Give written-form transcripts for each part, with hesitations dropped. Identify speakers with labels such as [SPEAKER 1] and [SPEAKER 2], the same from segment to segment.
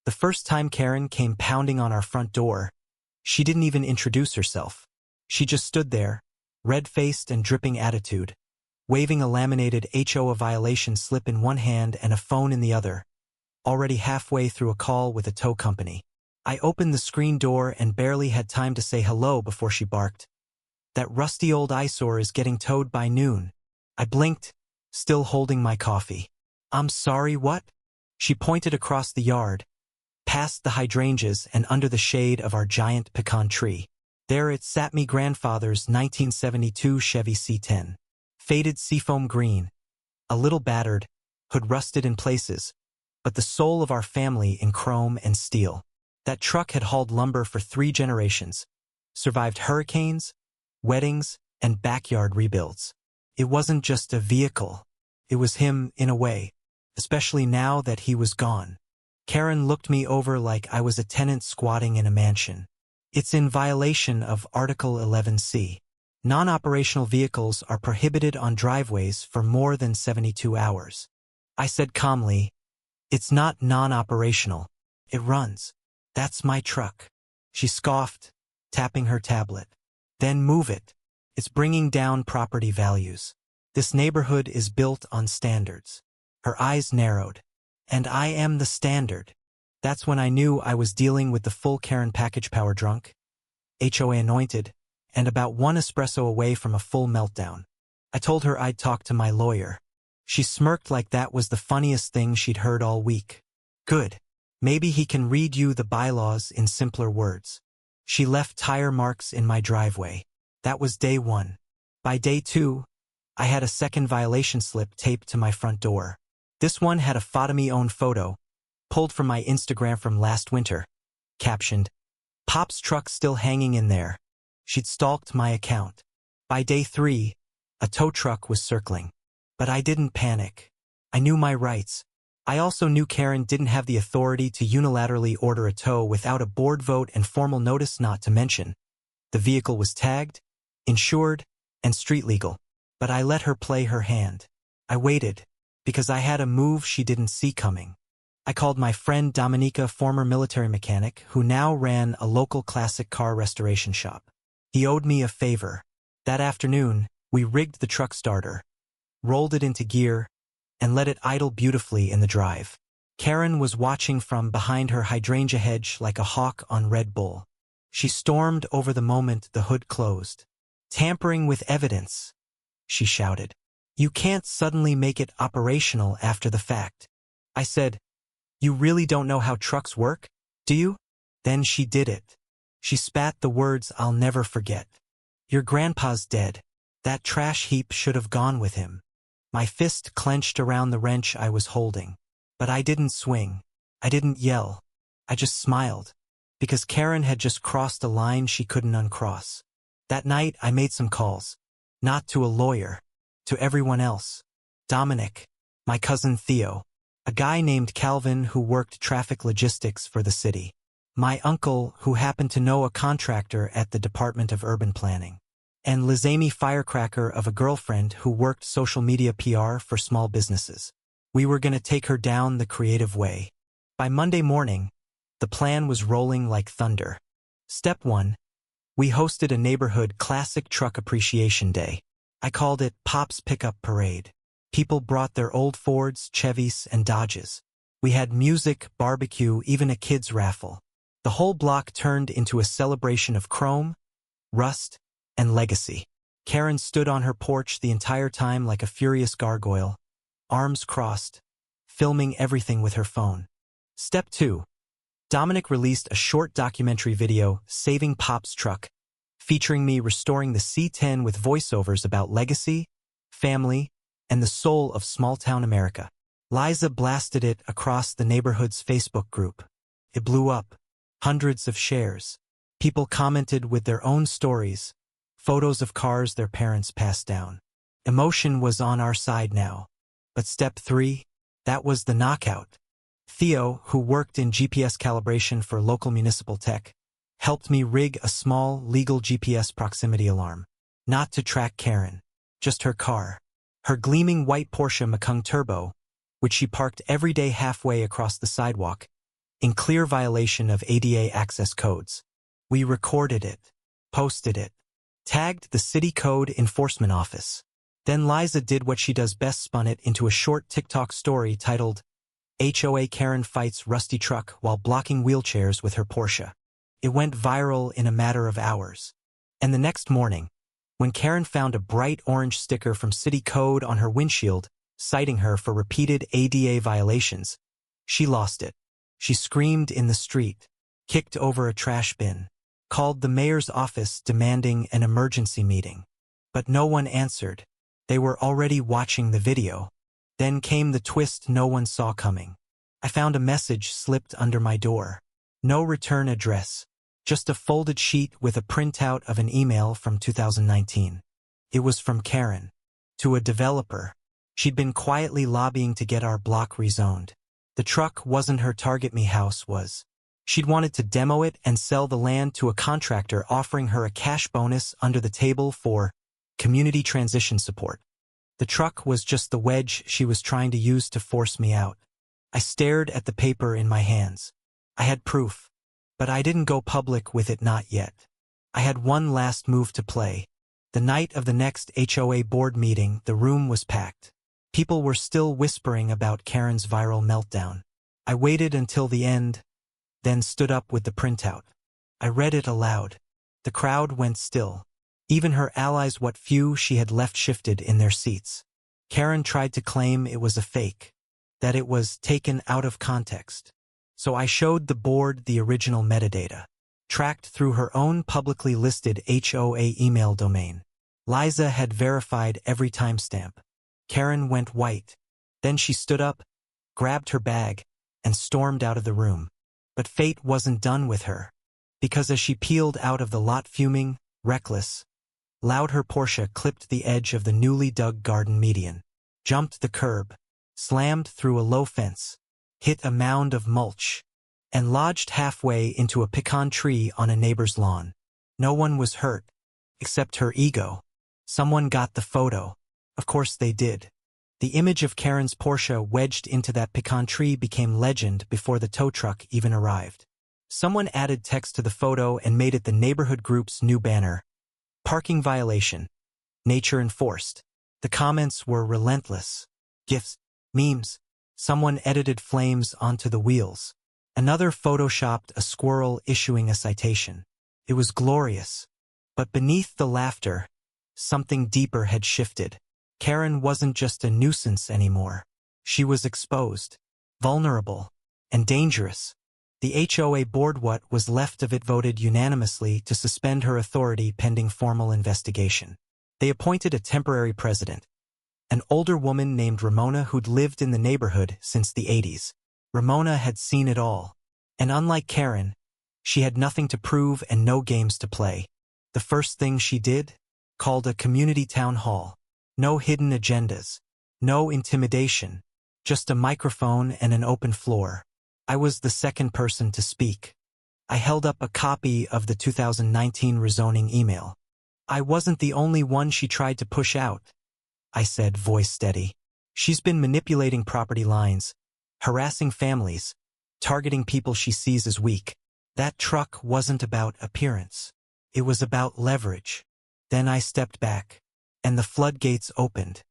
[SPEAKER 1] The first time Karen came pounding on our front door, she didn't even introduce herself. She just stood there, red-faced and dripping attitude, waving a laminated HOA violation slip in one hand and a phone in the other, already halfway through a call with a tow company. I opened the screen door and barely had time to say hello before she barked. "That rusty old eyesore is getting towed by noon." I blinked, still holding my coffee. "I'm sorry, what?" She pointed across the yard, past the hydrangeas and under the shade of our giant pecan tree. There it sat, me grandfather's 1972 Chevy C10. Faded seafoam green, a little battered, hood rusted in places, but the soul of our family in chrome and steel. That truck had hauled lumber for 3 generations, survived hurricanes, weddings, and backyard rebuilds. It wasn't just a vehicle. It was him, in a way, especially now that he was gone. Karen looked me over like I was a tenant squatting in a mansion. "It's in violation of Article 11C. Non-operational vehicles are prohibited on driveways for more than 72 hours. I said calmly, "It's not non-operational. It runs. That's my truck." She scoffed, tapping her tablet. "Then move it. It's bringing down property values. This neighborhood is built on standards." Her eyes narrowed. "And I am the standard." That's when I knew I was dealing with the full Karen package, power drunk, HOA anointed, and about 1 espresso away from a full meltdown. I told her I'd talk to my lawyer. She smirked like that was the funniest thing she'd heard all week. "Good. Maybe he can read you the bylaws in simpler words." She left tire marks in my driveway. That was day 1. By day 2, I had a second violation slip taped to my front door. This one had a photo-me-own photo, pulled from my Instagram from last winter, captioned, "Pop's truck still hanging in there." She'd stalked my account. By day 3, a tow truck was circling. But I didn't panic. I knew my rights. I also knew Karen didn't have the authority to unilaterally order a tow without a board vote and formal notice, not to mention the vehicle was tagged, insured, and street legal. But I let her play her hand. I waited, because I had a move she didn't see coming. I called my friend Dominica, former military mechanic, who now ran a local classic car restoration shop. He owed me a favor. That afternoon, we rigged the truck starter, rolled it into gear, and let it idle beautifully in the drive. Karen was watching from behind her hydrangea hedge like a hawk on Red Bull. She stormed over the moment the hood closed. "Tampering with evidence," she shouted. "You can't suddenly make it operational after the fact." I said, "You really don't know how trucks work, do you?" Then she did it. She spat the words I'll never forget. "Your grandpa's dead. That trash heap should have gone with him." My fist clenched around the wrench I was holding. But I didn't swing. I didn't yell. I just smiled. Because Karen had just crossed a line she couldn't uncross. That night I made some calls. Not to a lawyer. To everyone else. Dominic. My cousin Theo. A guy named Calvin who worked traffic logistics for the city. My uncle who happened to know a contractor at the Department of Urban Planning. And Lizamy Firecracker of a girlfriend who worked social media PR for small businesses. We were going to take her down the creative way. By Monday morning, the plan was rolling like thunder. Step 1. We hosted a neighborhood classic truck appreciation day. I called it Pop's Pickup Parade. People brought their old Fords, Chevys, and Dodges. We had music, barbecue, even a kids' raffle. The whole block turned into a celebration of chrome, rust, and legacy. Karen stood on her porch the entire time like a furious gargoyle, arms crossed, filming everything with her phone. Step 2. Dominic released a short documentary video, Saving Pop's Truck, featuring me restoring the C10 with voiceovers about legacy, family, and the soul of small-town America. Liza blasted it across the neighborhood's Facebook group. It blew up. Hundreds of shares. People commented with their own stories, photos of cars their parents passed down. Emotion was on our side now. But step 3, that was the knockout. Theo, who worked in GPS calibration for local municipal tech, helped me rig a small, legal GPS proximity alarm. Not to track Karen, just her car. Her gleaming white Porsche Macan Turbo, which she parked every day halfway across the sidewalk, in clear violation of ADA access codes. We recorded it, posted it, tagged the city code enforcement office. Then Liza did what she does best, spun it into a short TikTok story titled, HOA Karen fights rusty truck while blocking wheelchairs with her Porsche. It went viral in a matter of hours. And the next morning, when Karen found a bright orange sticker from city code on her windshield, citing her for repeated ADA violations, she lost it. She screamed in the street, kicked over a trash bin, called the mayor's office demanding an emergency meeting. But no one answered. They were already watching the video. Then came the twist no one saw coming. I found a message slipped under my door. No return address. Just a folded sheet with a printout of an email from 2019. It was from Karen. To a developer. She'd been quietly lobbying to get our block rezoned. The truck wasn't her target, me house was. She'd wanted to demo it and sell the land to a contractor offering her a cash bonus under the table for community transition support. The truck was just the wedge she was trying to use to force me out. I stared at the paper in my hands. I had proof, but I didn't go public with it, not yet. I had one last move to play. The night of the next HOA board meeting, the room was packed. People were still whispering about Karen's viral meltdown. I waited until the end, then stood up with the printout. I read it aloud. The crowd went still. Even her allies, what few she had left, shifted in their seats. Karen tried to claim it was a fake, that it was taken out of context. So I showed the board the original metadata, tracked through her own publicly listed HOA email domain. Liza had verified every timestamp. Karen went white. Then she stood up, grabbed her bag, and stormed out of the room. But fate wasn't done with her, because as she peeled out of the lot fuming, reckless, loud, her Porsche clipped the edge of the newly dug garden median, jumped the curb, slammed through a low fence, hit a mound of mulch, and lodged halfway into a pecan tree on a neighbor's lawn. No one was hurt, except her ego. Someone got the photo. Of course they did. The image of Karen's Porsche wedged into that pecan tree became legend before the tow truck even arrived. Someone added text to the photo and made it the neighborhood group's new banner. Parking violation. Nature enforced. The comments were relentless. GIFs, memes. Someone edited flames onto the wheels. Another photoshopped a squirrel issuing a citation. It was glorious. But beneath the laughter, something deeper had shifted. Karen wasn't just a nuisance anymore. She was exposed, vulnerable, and dangerous. The HOA board, what was left of it, voted unanimously to suspend her authority pending formal investigation. They appointed a temporary president, an older woman named Ramona who'd lived in the neighborhood since the 80s. Ramona had seen it all, and unlike Karen, she had nothing to prove and no games to play. The first thing she did? Called a community town hall. No hidden agendas, no intimidation, just a microphone and an open floor. I was the second person to speak. I held up a copy of the 2019 rezoning email. I wasn't the only one she tried to push out, I said, voice steady. She's been manipulating property lines, harassing families, targeting people she sees as weak. That truck wasn't about appearance. It was about leverage. Then I stepped back, and the floodgates opened.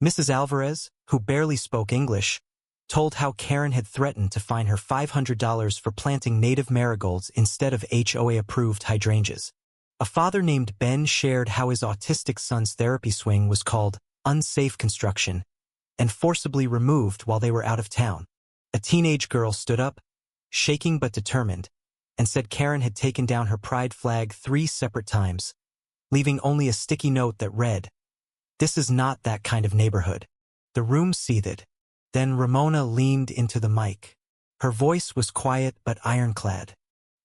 [SPEAKER 1] Mrs. Alvarez, who barely spoke English, told how Karen had threatened to fine her $500 for planting native marigolds instead of HOA-approved hydrangeas. A father named Ben shared how his autistic son's therapy swing was called unsafe construction and forcibly removed while they were out of town. A teenage girl stood up, shaking but determined, and said Karen had taken down her pride flag 3 separate times, leaving only a sticky note that read, "This is not that kind of neighborhood." The room seethed. Then Ramona leaned into the mic. Her voice was quiet but ironclad.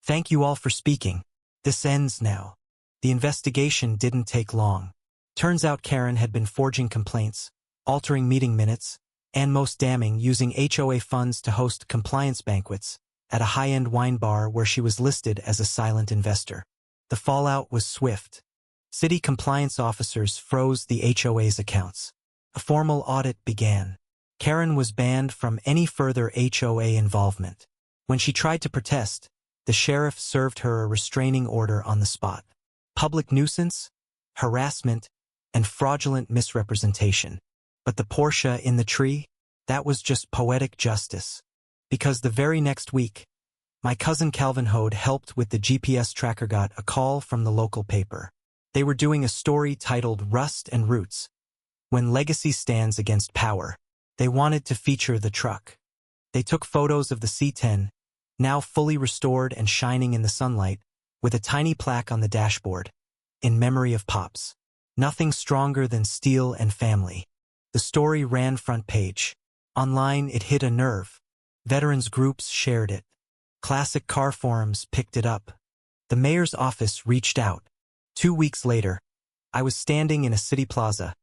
[SPEAKER 1] "Thank you all for speaking. This ends now." The investigation didn't take long. Turns out Karen had been forging complaints, altering meeting minutes, and most damning, using HOA funds to host compliance banquets at a high-end wine bar where she was listed as a silent investor. The fallout was swift. City compliance officers froze the HOA's accounts. A formal audit began. Karen was banned from any further HOA involvement. When she tried to protest, the sheriff served her a restraining order on the spot. Public nuisance, harassment, and fraudulent misrepresentation. But the Porsche in the tree? That was just poetic justice. Because the very next week, my cousin Calvin Hode helped with the GPS tracker got a call from the local paper. They were doing a story titled Rust and Roots. When legacy stands against power, they wanted to feature the truck. They took photos of the C10, now fully restored and shining in the sunlight, with a tiny plaque on the dashboard, in memory of Pops. Nothing stronger than steel and family. The story ran front page. Online, it hit a nerve. Veterans groups shared it. Classic car forums picked it up. The mayor's office reached out. 2 weeks later, I was standing in a city plaza,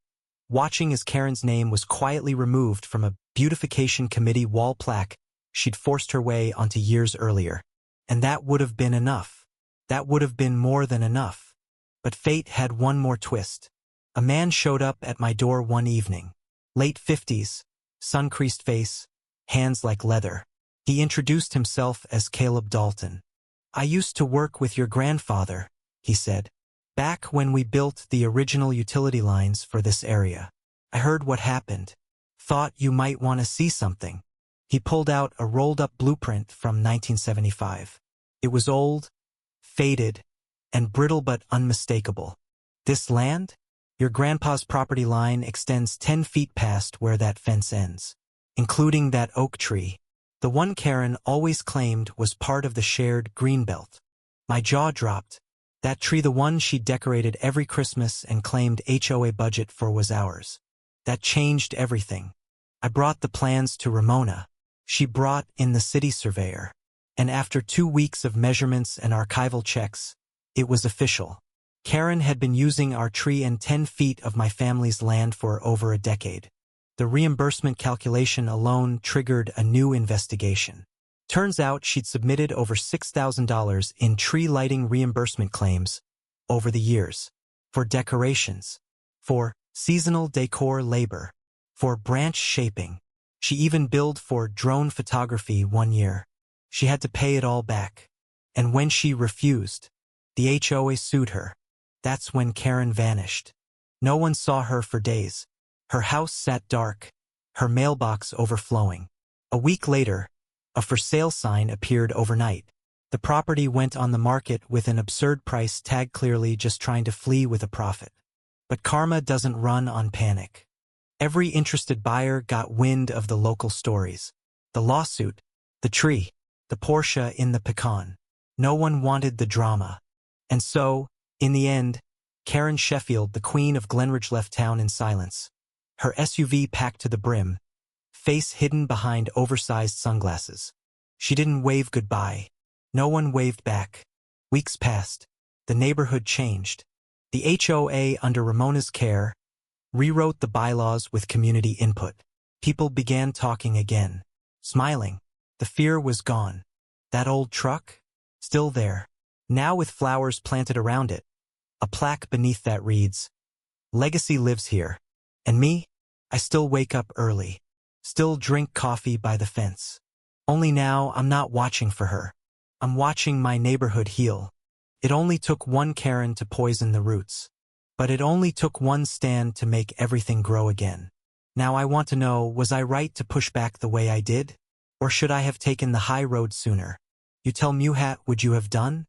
[SPEAKER 1] watching as Karen's name was quietly removed from a beautification committee wall plaque she'd forced her way onto years earlier. And that would have been enough. That would have been more than enough. But fate had one more twist. A man showed up at my door one evening. Late 50s, sun-creased face, hands like leather. He introduced himself as Caleb Dalton. "I used to work with your grandfather," he said, "back when we built the original utility lines for this area. I heard what happened. Thought you might want to see something." He pulled out a rolled-up blueprint from 1975. It was old, faded, and brittle but unmistakable. "This land? Your grandpa's property line extends 10 feet past where that fence ends, including that oak tree, the one Karen always claimed was part of the shared greenbelt." My jaw dropped. That tree, the one she decorated every Christmas and claimed HOA budget for, was ours. That changed everything. I brought the plans to Ramona. She brought in the city surveyor. And after 2 weeks of measurements and archival checks, it was official. Karen had been using our tree and 10 feet of my family's land for over a decade. The reimbursement calculation alone triggered a new investigation. Turns out she'd submitted over $6,000 in tree lighting reimbursement claims over the years. For decorations. For seasonal decor labor. For branch shaping. She even billed for drone photography one year. She had to pay it all back. And when she refused, the HOA sued her. That's when Karen vanished. No one saw her for days. Her house sat dark, her mailbox overflowing. A week later, a for sale sign appeared overnight. The property went on the market with an absurd price tag, clearly just trying to flee with a profit. But karma doesn't run on panic. Every interested buyer got wind of the local stories. The lawsuit, the tree, the Porsche in the pecan. No one wanted the drama. And so, in the end, Karen Sheffield, the queen of Glenridge, left town in silence. Her SUV packed to the brim, face hidden behind oversized sunglasses. She didn't wave goodbye. No one waved back. Weeks passed. The neighborhood changed. The HOA, under Ramona's care, rewrote the bylaws with community input. People began talking again, smiling. The fear was gone. That old truck? Still there. Now with flowers planted around it. A plaque beneath that reads, "Legacy lives here." And me? I still wake up early. Still drink coffee by the fence. Only now I'm not watching for her. I'm watching my neighborhood heal. It only took one Karen to poison the roots. But it only took one stand to make everything grow again. Now I want to know, was I right to push back the way I did? Or should I have taken the high road sooner? You tell Muhat, would you have done?